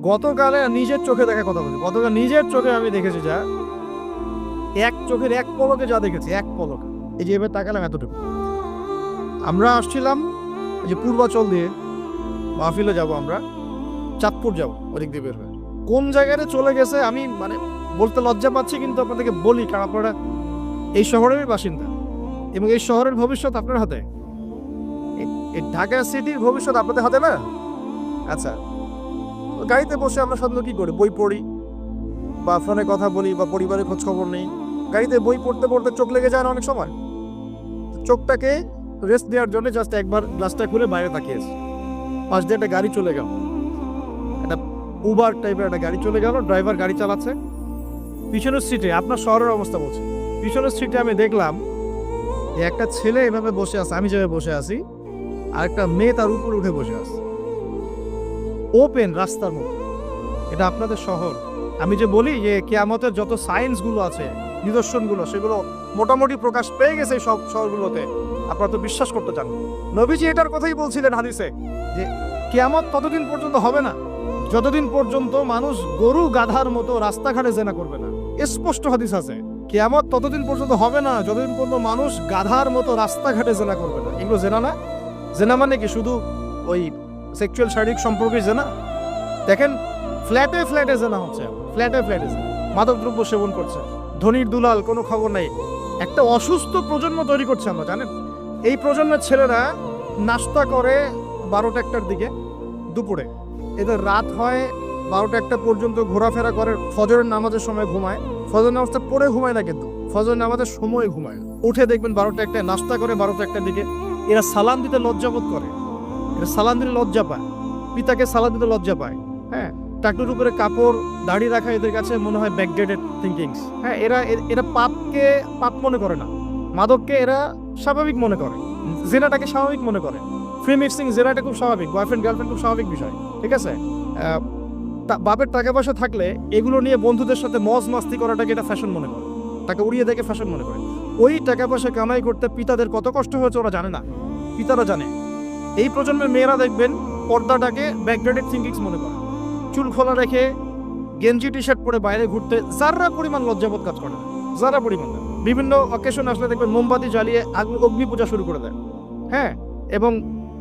গতকালে নিজের চোখে দেখা কথা বলছি, গতকাল নিজের চোখে আমি দেখেছি যা, এক চোখের এক পলকে যা দেখেছি, এক পলকে, এই যে এবার তাকালাম এতটুকু। আমরা আসছিলাম এই যে পূর্বাচল দিয়ে মাহফিলে যাব, আমরা চাঁদপুর যাব ওদিক দিয়ে বের হয়ে, কোন জায়গায় চলে গেছে আমি মানে বলতে লজ্জা পাচ্ছি, কিন্তু আপনাদেরকে বলি কারণ আপনারা এই শহরেরই বাসিন্দা এবং এই শহরের ভবিষ্যৎ আপনার হাতে, এই ঢাকা সিটির ভবিষ্যৎ আপনাদের হাতে না। আচ্ছা, গাড়িতে বসে আমরা সাধারণত কি করি, বই পড়ি বা ফোনে কথা বলি বা পরিবারের খোঁজ খবর নেই। গাড়িতে বই পড়তে পড়তে চোখ লেগে যায় না অনেক সময়, চোখটাকে রেস্ট দেওয়ার জন্য জাস্ট একবার গ্লাসটা খুলে বাইরে তাকিয়েছি, পাশ দিয়ে একটা গাড়ি চলে গেল, একটা উবার টাইপের একটা গাড়ি চলে গেল, ড্রাইভার গাড়ি চালাচ্ছে, পিছনের সিটে, আপনার শহরের অবস্থা বলছে, পিছনের সিটে আমি দেখলাম একটা ছেলে এভাবে বসে আছে, আমি যেভাবে বসে আছি, আর একটা মেয়ে তার উপরে উঠে বসে আছে ওপেন রাস্তার মধ্যে। এটা আপনাদের শহর। আমি যে বলি যে কিয়ামতের যত সায়েন্সগুলো আছে, নিদর্শনগুলো, সেগুলো মোটামুটি প্রকাশ পেয়ে গেছে সব শহরগুলোতে, আপনারা তো বিশ্বাস করতে চান। নবীজি এটার কথাই বলছিলেন হাদিসে যে কিয়ামত ততদিন পর্যন্ত হবে না যতদিন পর্যন্ত মানুষ গরু গাধার মতো রাস্তাঘাটে জেনা করবে না। স্পষ্ট হাদিস আছে, কিয়ামত ততদিন পর্যন্ত হবে না যতদিন পর্যন্ত মানুষ গাধার মতো রাস্তাঘাটে জেনা করবে না। এগুলো জেনা না, জেনা মানে কি শুধু ওই সেক্সুয়াল শারীরিক সম্পর্কে জেনা? দেখেন ফ্ল্যাটে ফ্ল্যাটে জেনা হচ্ছে, ফ্ল্যাটে ফ্ল্যাটে মাদকদ্রব্য সেবন করছে, ধনীর দুলাল, কোনো খবর নেই। একটা অসুস্থ প্রজন্ম তৈরি করছে আমরা, জানেন? এই প্রজন্মের ছেলেরা নাস্তা করে 12টা-1টার দিকে দুপুরে, এদের রাত হয় 12টা-1টা পর্যন্ত, ঘোরাফেরা করে, ফজরের নামাজের সময় ঘুমায়, ফজর নামাজটা পড়ে ঘুমায় না, কিন্তু ফজর নামাজের সময় ঘুমায়, উঠে দেখবেন 12টা-1টায় নাস্তা করে 12টা-1টার দিকে। এরা সালাম দিতে লজ্জাবোধ করে, এরা সালাম দিতে লজ্জা পায়, পিতাকে সালাম দিতে লজ্জা পায়। হ্যাঁ, টাকলুর উপরে কাপড়, দাড়ি রাখা এদের কাছে মনে হয় ব্যাকডেটেড থিঙ্কিংস। হ্যাঁ, এরা পাপকে পাপ মনে করে না, মাদককে এরা স্বাভাবিক মনে করে, জেনাটাকে স্বাভাবিক মনে করে, ফ্রি মিক্সিং জেনাটা খুব স্বাভাবিক, বয়ফ্রেন্ড গার্লফ্রেন্ড খুব স্বাভাবিক বিষয়, ঠিক আছে? বাপের টাকা পয়সা থাকলে এগুলো নিয়ে বন্ধুদের সাথে মজ মাস্তি করাটাকে এটা ফ্যাশন মনে করে, টাকা উড়িয়ে দেখে ফ্যাশন মনে করে। ওই টাকা পয়সা কামাই করতে পিতাদের কত কষ্ট হয়েছে ওরা জানে না, পিতারা জানে। এই প্রজন্মের মেয়েরা দেখবেন পর্দাটাকে ব্যাকডেটেড থিঙ্কিংস মনে করে, চুল খোলা রেখে গেঞ্জি টি শার্ট পরে বাইরে ঘুরতে যারা পরিমাণ লজ্জাবোধ কাজ করে, যারা পরিমাণ না। বিভিন্ন অকেশন আসলে দেখবেন মোমবাতি জ্বালিয়ে অগ্নি পূজা শুরু করে দেয়। হ্যাঁ, এবং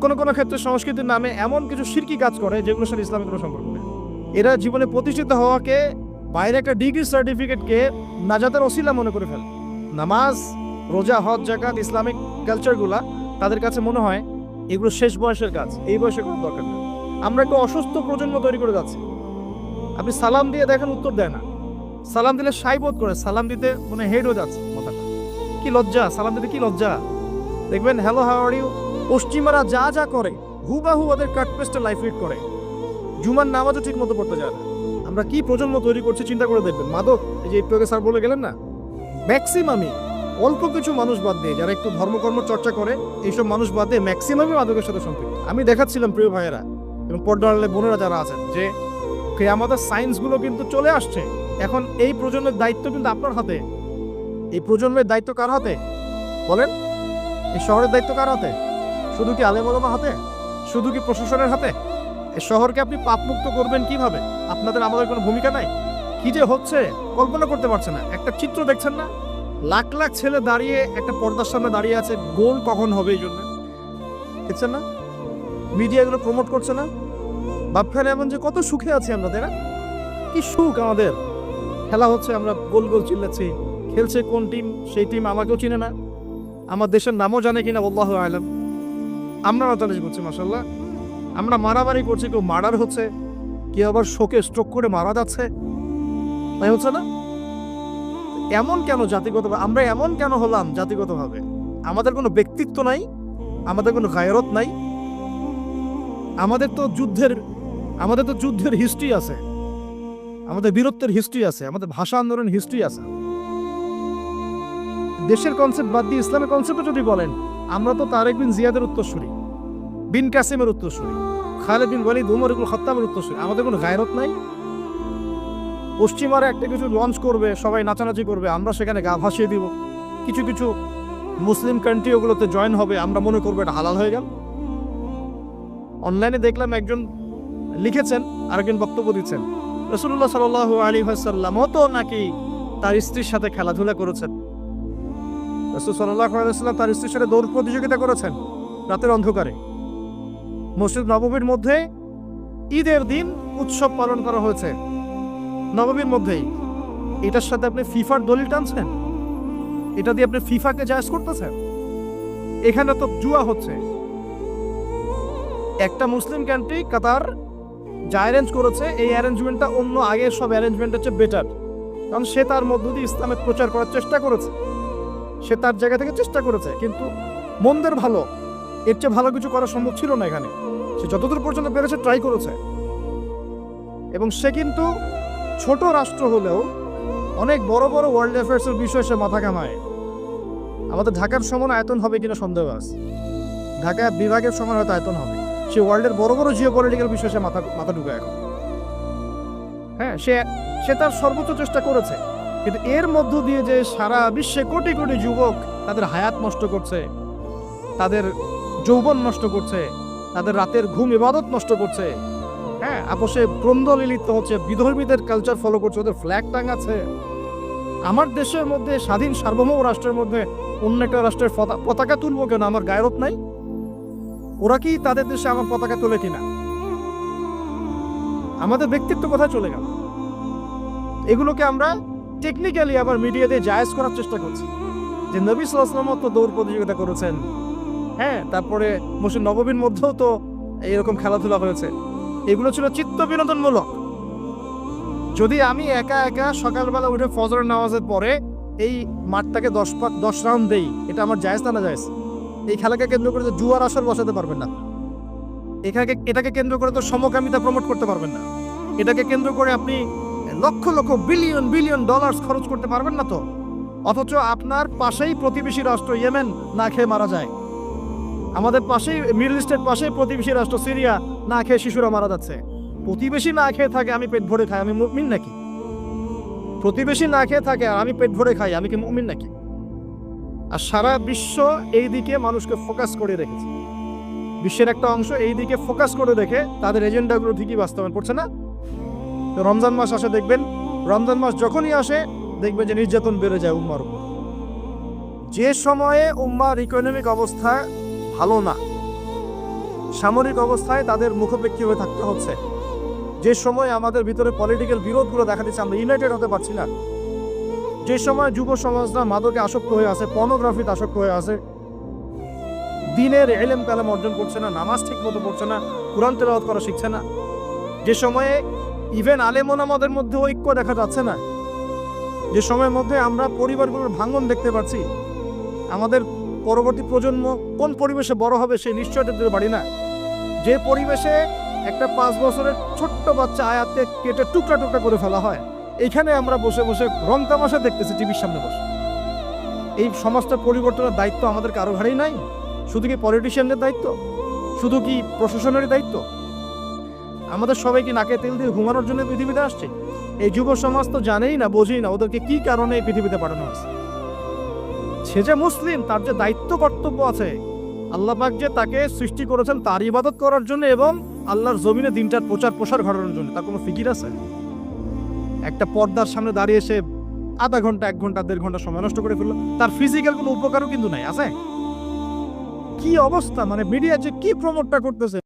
কোনো কোনো ক্ষেত্রে সংস্কৃতির নামে এমন কিছু শিরকি কাজ করে যেগুলোর সাথে ইসলামের কোনো সম্পর্ক নেই। এরা জীবনে প্রতিষ্ঠিত হওয়াকে, বাইরে একটা ডিগ্রি সার্টিফিকেটকে নাজাতের ওসিলা মনে করে ফেলে। নামাজ, রোজা, হজ, জাকাত, ইসলামিক কালচারগুলা তাদের কাছে মনে হয় এগুলো শেষ বয়সের কাজ, এই বয়সে কোনো দরকার নেই। আমরা একটা অসুস্থ প্রজন্ম তৈরি করে যাচ্ছি। আপনি সালাম দিয়ে দেখেন উত্তর দেয় না, সালাম দিলে সাই বোধ করে, সালাম দিতে মানে হেড হয়ে যাচ্ছে মাথাটা। কি লজ্জা, সালাম দিতে কি লজ্জা। দেখবেন হ্যালো হাউ আর ইউ, পশ্চিমারা যা যা করে হুবাহু ওদের কাট পেস্টে লাইফ লিড করে, জুমার নামাজও ঠিক মতো পড়তে যায় না। আমরা কি প্রজন্ম তৈরি করছি চিন্তা করে দেখবেন। মাদক, এই যে একটু আগে স্যার বলে গেলেন না, ম্যাক্সিমামই, অল্প কিছু মানুষ বাদ দিয়ে যারা একটু ধর্মকর্ম চর্চা করে, এইসব মানুষ বাদ দিয়ে ম্যাক্সিমামই মাদকের সাথে সম্পৃক্ত। আমি দেখাচ্ছিলাম প্রিয় ভাইয়েরা এবং পর্দালে বোনেরা যারা আছেন যে আমাদের সায়েন্সগুলো কিন্তু চলে আসছে। এখন এই প্রজন্মের দায়িত্ব কিন্তু আপনার হাতে। এই প্রজন্মের দায়িত্ব কার হাতে বলেন? এই শহরের দায়িত্ব কার হাতে? শুধু কি আলেম ওলামার হাতে? শুধু কি প্রশাসনের হাতে? এই শহরকে আপনি পাপমুক্ত করবেন কিভাবে? আপনাদের আমাদের কোনো ভূমিকা নাই? কি যে হচ্ছে কল্পনা করতে পারছে না। একটা চিত্র দেখছেন না, লাখ লাখ ছেলে দাঁড়িয়ে একটা পর্দার সামনে দাঁড়িয়ে আছে, গোল কখন হবে এই জন্য, দেখছেন না? মিডিয়া এগুলো প্রমোট করছে না? বাপখান এমন যে কত সুখে আছি আমরা, তাই না? কি সুখ আমাদের, খেলা হচ্ছে, আমরা গোল গোল চিল্লাচ্ছি, খেলছে কোন টিম, সেই টিম আমাকেও চিনে না, আমার দেশের নামও জানে কিনা আল্লাহু আ'লাম। আমরা রাতারাতি করছি মাশাআল্লাহ, আমরা মারামারি করছি, কেউ মার্ডার হচ্ছে, কেউ আবার শোকে স্ট্রোক করে মারা যাচ্ছে, তাই হচ্ছে না? এমন কেন জাতিগতভাবে আমরা এমন কেন হলাম জাতিগতভাবে? আমাদের কোনো ব্যক্তিত্ব নাই, আমাদের কোনো গায়রত নাই, আমাদের তো যুদ্ধের হিস্ট্রি আছে, আমাদের বীরত্বের হিস্ট্রি আছে, আমাদের ভাষা আন্দোলনের হিস্ট্রি আছে। দেশের কনসেপ্ট বাদ দিয়ে ইসলামের কনসেপ্টে যদি বলেন, আমরা তো তারেক বিন জিয়াদের উত্তরসূরি, বিন কাসিমের উত্তরসূরি, খালিদ বিন ওয়ালিদ, উমর ইবনুল খাত্তাবের উত্তরসূরি। আমাদের কোনো গায়রত নাই। পশ্চিমারা একটা কিছু লঞ্চ করবে, সবাই নাচানাচি করবে, আমরা সেখানে গা ভাসিয়ে দিব। কিছু কিছু মুসলিম কান্ট্রি ওগুলোতে জয়েন হবে, আমরা মনে করবো এটা হালাল হয়ে গেল। অনলাইনে দেখলাম একজন লিখেছেন, আরেকজন বক্তব্য দিচ্ছেন রাসূলুল্লাহ সাল্লাল্লাহু আলাইহি ওয়াসাল্লামও তো নাকি তার স্ত্রীর সাথে খেলাধুলা করেছেন। রাসূল সাল্লাল্লাহু আলাইহি ওয়াসাল্লাম তার স্ত্রীর সাথে দৌড় প্রতিযোগিতা করেছেন রাতের অন্ধকারে। মসজিদ নববীর মধ্যে ঈদের দিন উৎসব পালন করা হয়েছে নববীর মধ্যেই। এটার সাথে আপনি ফিফার দলিল টানছেন? এটা দিয়ে আপনি ফিফাকে জায়েজ করতেছেন? এখানে তো জুয়া হচ্ছে। একটা মুসলিম কান্ট্রি কাতার যা অ্যারেঞ্জ করেছে, এই অ্যারেঞ্জমেন্টটা অন্য আগের সব অ্যারেঞ্জমেন্টের চেয়ে বেটার, কারণ সে তার মধ্য দিয়ে ইসলামের প্রচার করার চেষ্টা করেছে, সে তার জায়গা থেকে চেষ্টা করেছে। কিন্তু মন্দের ভালো, এর চেয়ে ভালো কিছু করা সম্ভব ছিল না এখানে। সে যতদূর পর্যন্ত পেরেছে ট্রাই করেছে, এবং সে কিন্তু ছোট রাষ্ট্র হলেও অনেক বড় বড় ওয়ার্ল্ড অ্যাফেয়ার্সের বিষয়ে সে মাথা কামায়। আমাদের ঢাকার সমান আয়তন হবে কিনা সন্দেহ আছে, ঢাকা বিভাগের সমান হয়তো আয়তন হবে। সে ওয়ার্ল্ডের বড় বড় জিও পলিটিক্যাল বিষয়ে সে মাথা ঢুকায় এখন। হ্যাঁ, সে তার সর্বোচ্চ চেষ্টা করেছে, কিন্তু এর মধ্য দিয়ে যে সারা বিশ্বে কোটি কোটি যুবক তাদের হায়াত নষ্ট করছে, তাদের যৌবন নষ্ট করছে, তাদের রাতের ঘুম ইবাদত নষ্ট করছে, হ্যাঁ, আপোষে ক্রন্দলে লিপ্ত হচ্ছে, বিধর্মীদের কালচার ফলো করছে, ওদের ফ্ল্যাগ টাঙাচ্ছে। আমার দেশের মধ্যে, স্বাধীন সার্বভৌম রাষ্ট্রের মধ্যে অন্য একটা রাষ্ট্রের পতাকা তুলবো কেন? আমার গায়রত নাই? ওরা কি তাদের দেশে আমার পতাকা তোলে কিনা? আমাদের ব্যক্তিত্ব কোথায় চলে গেল? এগুলোকে আমরা টেকনিক্যালি আবার মিডিয়া দিয়ে জায়েজ করার চেষ্টা করছি, যে নবী সাল্লাল্লাহু আলাইহি ওয়াসাল্লাম তো দৌড় প্রতিযোগিতা করেছেন, হ্যাঁ, তারপরে মসজিদ নববীর মধ্যেও তো এইরকম খেলাধুলা হয়েছে। এগুলো ছিল চিত্ত বিনোদনমূলক। যদি আমি একা একা সকালবেলা উঠে ফজরের নামাজের পরে এই মাঠটাকে 10 রাউন্ড দেই, এটা আমার জায়েজ না জায়েজ? এই খেলাকে কেন্দ্র করে তো জুয়ার আসর বসাতে পারবেন না, এটাকে কেন্দ্র করে তো সমকামিতা প্রমোট করতে পারবেন না, এটাকে কেন্দ্র করে আপনি lakh lakh billion billion dollar খরচ করতে পারবেন না তো। অথচ আপনার পাশেই প্রতিবেশী রাষ্ট্র ইয়েমেন না খেয়ে মারা যায়, আমাদের পাশেই মিডল ইস্টের পাশেই প্রতিবেশী রাষ্ট্র সিরিয়া না খেয়ে শিশুরা মারা যাচ্ছে। প্রতিবেশী না খেয়ে থাকে, আমি পেট ভরে খাই, আমি মুমিন নাকি? প্রতিবেশী না খেয়ে থাকে আর আমি পেট ভরে খাই, আমি কি মুমিন নাকি? আর সারা বিশ্ব এই দিকে মানুষকে ফোকাস করে রেখেছে, বিশ্বের একটা অংশ এই দিকে ফোকাস করে রেখে তাদের এজেন্ডাগুলো ঠিকই বাস্তবায়ন করছে না। তো রমজান মাস আসে, দেখবেন রমজান মাস যখনই আসে দেখবেন যে নির্যাতন বেড়ে যায় উম্মার উপর। যে সময়ে উম্মার ইকোনমিক অবস্থা ভালো না, সামরিক অবস্থায় তাদের মুখোপেক্ষী হয়ে থাকতে হচ্ছে, যে সময় আমাদের ভিতরে পলিটিক্যাল বিরোধগুলো দেখা দিচ্ছে, আমরা ইউনাইটেড হতে পারছি না, যে সময় যুব সমাজরা মাদকে আসক্ত হয়ে আছে, পর্নোগ্রাফিতে আসক্ত হয়ে আছে, দিনের ইলম কালাম অর্জন করছে না, নামাজ ঠিক মতো পড়ছে না, কুরআন তেলাওয়াত করা শিখছে না, যে সময়ে ইভেন আলেম ওলামাদের মধ্যে ঐক্য দেখা যাচ্ছে না, যে সময়ের মধ্যে আমরা পরিবারগুলোর ভাঙন দেখতে পাচ্ছি, আমাদের পরবর্তী প্রজন্ম কোন পরিবেশে বড় হবে সেই নিশ্চয়তা দিতে পারি না, যে পরিবেশে একটা 5 বছরের ছোট্ট বাচ্চা আয়াতে কেটে টুকরা টুকরা করে ফেলা হয়, এইখানে আমরা বসে বসে রং তামাশা দেখতেছি টিভির সামনে বসে। এই সমাজটা পরিবর্তনের দায়িত্ব আমাদের কারো ঘাড়েই নাই? শুধু কি পলিটিশিয়ানদের দায়িত্ব? শুধু কি প্রশাসনেরই দায়িত্ব? আমাদের সবাইকে নাকে তেল দিয়ে ঘুমানোর জন্য পৃথিবীতে আসছে? এই যুব সমাজ তো জানেই না, বোঝেই না ওদেরকে কি কারণে এই পৃথিবীতে পাঠানো হয়েছে। সে যে মুসলিম, তার যে দায়িত্ব কর্তব্য আছে, আল্লাহ পাক যে তাকে সৃষ্টি করেছেন তার ইবাদত করার জন্য এবং আল্লাহর জমিনে দিনটার প্রচার প্রসার ঘটানোর জন্য, তার কোনো ফিকির আছে? একটা পর্দার সামনে দাঁড়িয়ে সে আধা ঘন্টা, 1 ঘন্টা, 1.5 ঘন্টা সময় নষ্ট করে ফেললো, তার ফিজিক্যাল কোনো উপকারও কিন্তু নাই, আছে? কি অবস্থা! মানে মিডিয়া যে কি প্রমোটটা করতেছে।